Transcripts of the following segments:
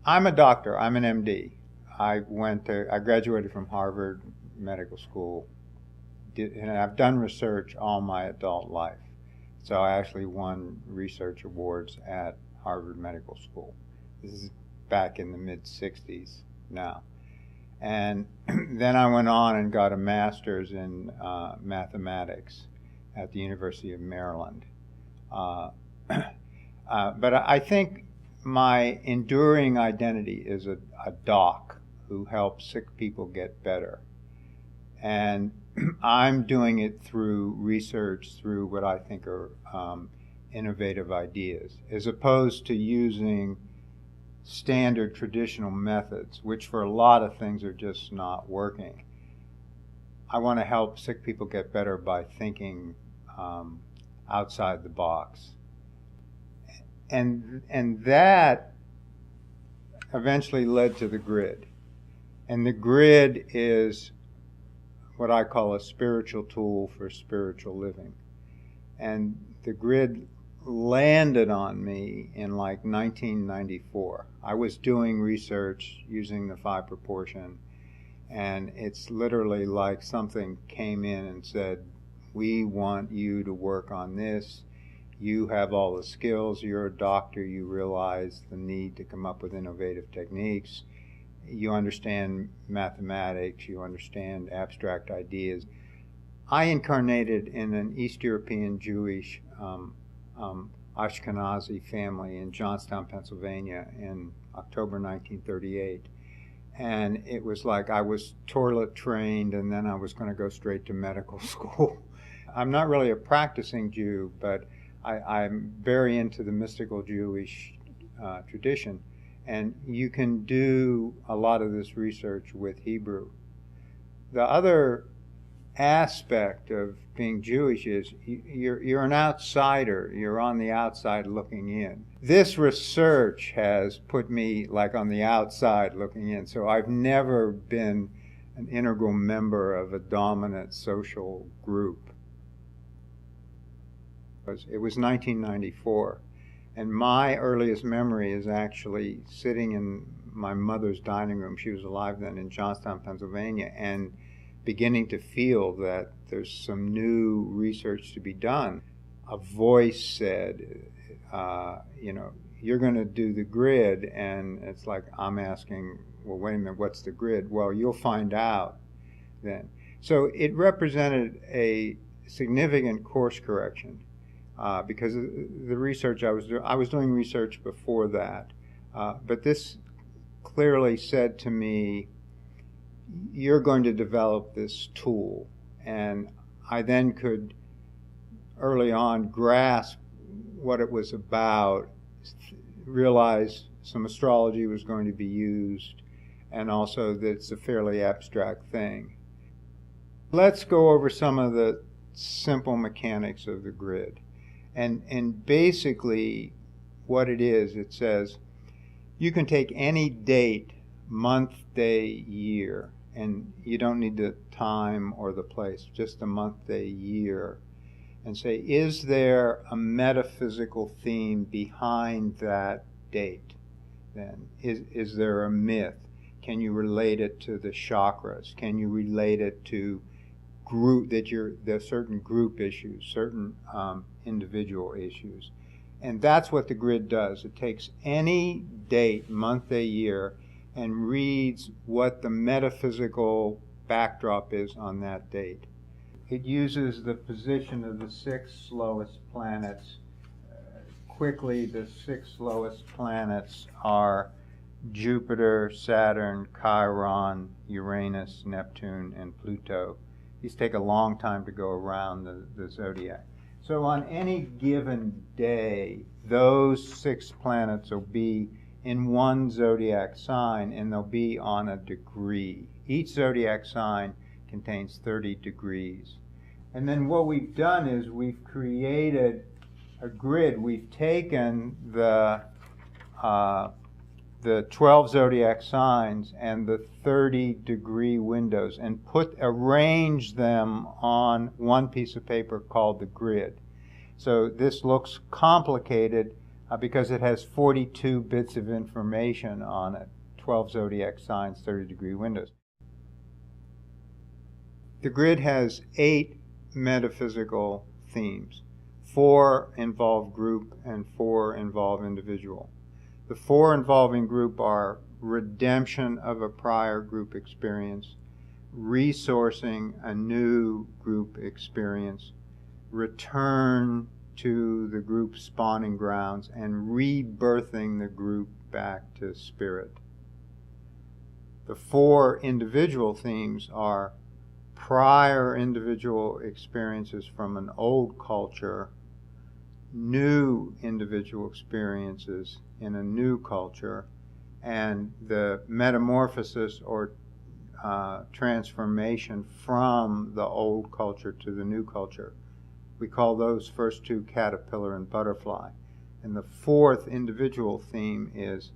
I'm a doctor. I'm an MD. I graduated from Harvard Medical School, and I've done research all my adult life. So I actually won research awards at Harvard Medical School. This is back in the mid-60s now. And then I went on and got a master's in mathematics at the University of Maryland. But I think my enduring identity is a doc who helps sick people get better. And I'm doing it through research, through what I think are innovative ideas, as opposed to using standard traditional methods, which for a lot of things are just not working. I want to help sick people get better by thinking outside the box. And that eventually led to the grid. And the grid is what I call a spiritual tool for spiritual living. And the grid landed on me in like 1994. I was doing research using the 5 proportion, and it's literally like something came in and said, we want you to work on this. You have all the skills. You're a doctor. You realize the need to come up with innovative techniques. You understand mathematics. You understand abstract ideas. I incarnated in an East European Jewish Ashkenazi family in Johnstown, Pennsylvania in October 1938. And it was like I was toilet trained, and then I was going to go straight to medical school. I'm not really a practicing Jew, but I'm very into the mystical Jewish tradition. And you can do a lot of this research with Hebrew. The other aspect of being Jewish is you're an outsider. You're on the outside looking in. This research has put me like on the outside looking in. So I've never been an integral member of a dominant social group. It was 1994. And my earliest memory is actually sitting in my mother's dining room. She was alive then, in Johnstown, Pennsylvania, and beginning to feel that there's some new research to be done. A voice said, you're going to do the grid. And it's like, I'm asking, well, wait a minute, what's the grid? Well, you'll find out then. So it represented a significant course correction. Because the research I was doing research before that, but this clearly said to me, you're going to develop this tool. And I then could early on grasp what it was about, realize some astrology was going to be used, and also that it's a fairly abstract thing. Let's go over some of the simple mechanics of the grid. And basically what it is, it says you can take any date, month, day, year, and you don't need the time or the place, just the month, day, year, and say, is there a metaphysical theme behind that date? Then is there a myth? Can you relate it to the chakras? Can you relate it to there's certain group issues, certain individual issues? And that's what the grid does. It takes any date, month, day, year, and reads what the metaphysical backdrop is on that date. It uses the position of the 6 slowest planets. Quickly, the 6 slowest planets are Jupiter, Saturn, Chiron, Uranus, Neptune, and Pluto. These take a long time to go around the zodiac. So on any given day, those 6 planets will be in one zodiac sign, and they'll be on a degree. Each zodiac sign contains 30 degrees. And then what we've done is we've created a grid. We've taken the 12 zodiac signs and the 30-degree windows and arrange them on one piece of paper called the grid. So this looks complicated, because it has 42 bits of information on it, 12 zodiac signs, 30-degree windows. The grid has 8 metaphysical themes. 4 involve group and 4 involve individual. The 4 involving group are redemption of a prior group experience, resourcing a new group experience, return to the group spawning grounds, and rebirthing the group back to spirit. The 4 individual themes are prior individual experiences from an old culture, new individual experiences in a new culture, and the metamorphosis or transformation from the old culture to the new culture. We call those first 2 caterpillar and butterfly. And the 4th individual theme is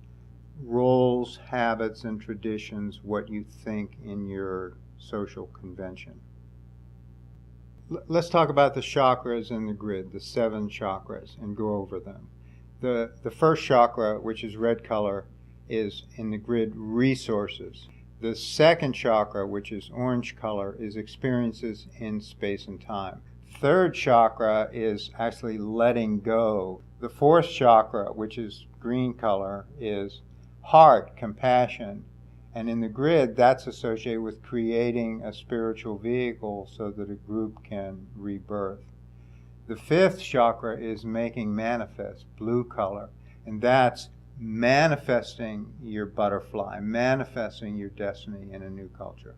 roles, habits, and traditions, what you think in your social convention. Let's talk about the chakras in the grid, the 7 chakras, and go over them. The first chakra, which is red color, is in the grid resources. The second chakra, which is orange color, is experiences in space and time. Third chakra is actually letting go. The 4th chakra, which is green color, is heart, compassion. And in the grid, that's associated with creating a spiritual vehicle so that a group can rebirth. The 5th chakra is making manifest, blue color, and that's manifesting your butterfly, manifesting your destiny in a new culture.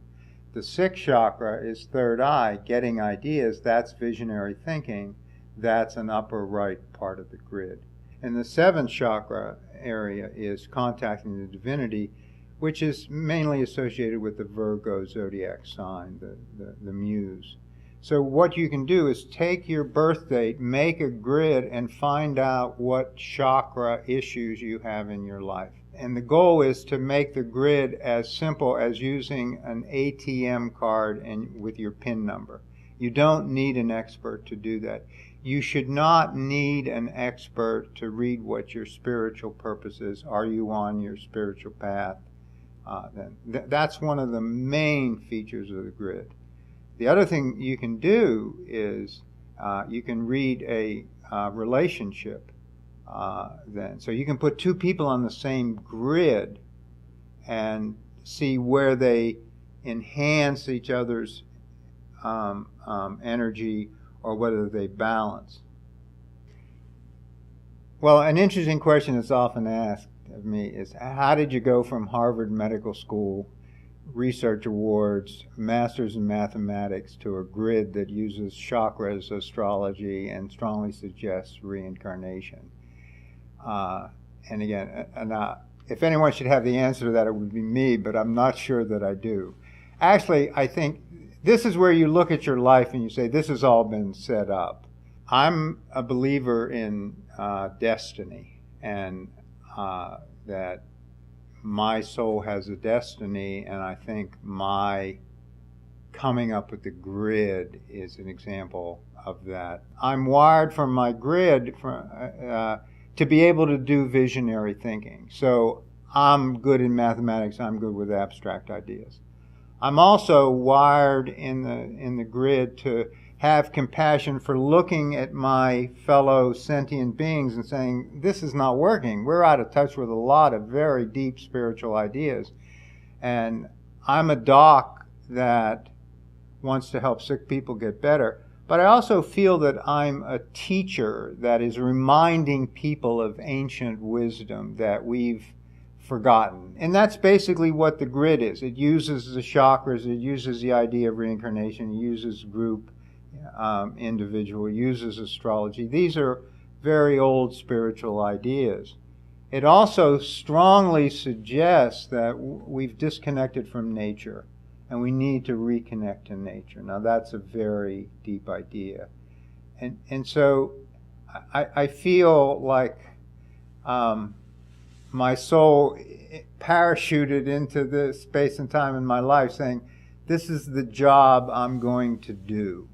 The 6th chakra is third eye, getting ideas, that's visionary thinking, that's an upper right part of the grid. And the 7th chakra area is contacting the divinity, which is mainly associated with the Virgo zodiac sign, the muse. So what you can do is take your birth date, make a grid, and find out what chakra issues you have in your life. And the goal is to make the grid as simple as using an ATM card and with your PIN number. You don't need an expert to do that. You should not need an expert to read what your spiritual purpose is. Are you on your spiritual path? That's one of the main features of the grid. The other thing you can do is you can read a relationship then. So you can put 2 people on the same grid and see where they enhance each other's energy or whether they balance. Well, an interesting question that's often asked of me is, how did you go from Harvard Medical School, research awards, masters in mathematics, to a grid that uses chakras, astrology, and strongly suggests reincarnation? And again, if anyone should have the answer to that, it would be me, but I'm not sure that I do. Actually, I think this is where you look at your life and you say, this has all been set up. I'm a believer in destiny, and that my soul has a destiny, and I think my coming up with the grid is an example of that. I'm wired from my grid to be able to do visionary thinking. So I'm good in mathematics, I'm good with abstract ideas. I'm also wired in the grid to have compassion for looking at my fellow sentient beings and saying, this is not working. We're out of touch with a lot of very deep spiritual ideas. And I'm a doc that wants to help sick people get better. But I also feel that I'm a teacher that is reminding people of ancient wisdom that we've forgotten. And that's basically what the grid is. It uses the chakras, it uses the idea of reincarnation, it uses group, individual, uses astrology. These are very old spiritual ideas. It also strongly suggests that we've disconnected from nature and we need to reconnect to nature. Now that's a very deep idea. And so I feel like my soul parachuted into the space and time in my life saying, this is the job I'm going to do.